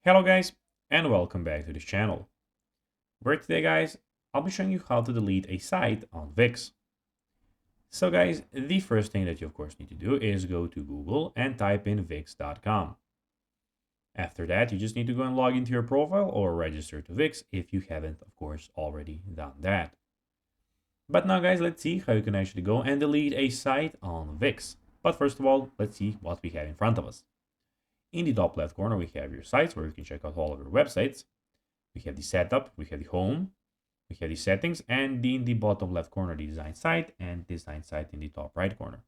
Hello guys, and welcome back to this channel. Where today guys, I'll be showing you how to delete a site on Wix. So guys, the first thing that you of course need to do is go to Google and type in wix.com. After that, you just need to go and log into your profile or register to Wix if you haven't of course already done that. But now guys, let's see how you can actually go and delete a site on Wix. But first of all, let's see what we have in front of us. In the top left corner, we have your sites where you can check out all of your websites. We have the setup, we have the home, we have the settings, and in the bottom left corner, the design site, and design site in the top right corner.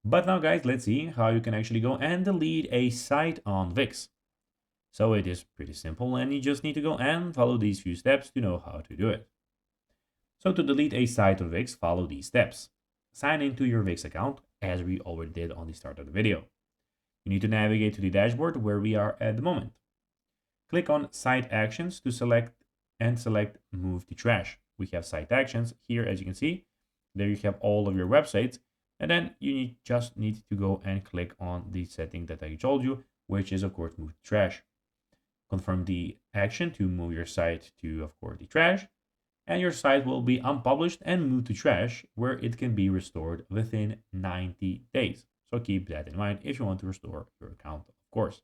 But now guys, let's see how you can actually go and delete a site on Wix. So it is pretty simple, and you just need to go and follow these few steps to know how to do it. So to delete a site on Wix, follow these steps. Sign into your Wix account, as we already did on the start of the video. You need to navigate to the dashboard where we are at the moment. Click on Site Actions to select Move to Trash. We have Site Actions here, as you can see. There you have all of your websites. And then you just need to go and click on the setting that I told you, which is, of course, Move to Trash. Confirm the action to move your site to, of course, the trash. And your site will be unpublished and moved to trash, where it can be restored within 90 days. So keep that in mind if you want to restore your account, of course.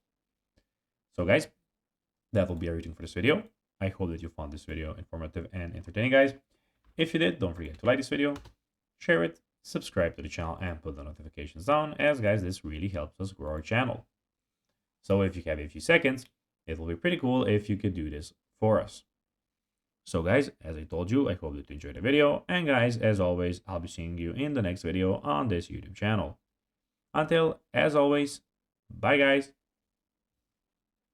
So guys, that will be everything for this video. I hope that you found this video informative and entertaining, guys. If you did, don't forget to like this video, share it, subscribe to the channel, and put the notifications on, as guys, this really helps us grow our channel. So if you have a few seconds, it will be pretty cool if you could do this for us. So guys, as I told you, I hope that you enjoyed the video. And guys, as always, I'll be seeing you in the next video on this YouTube channel. Until, as always, bye guys.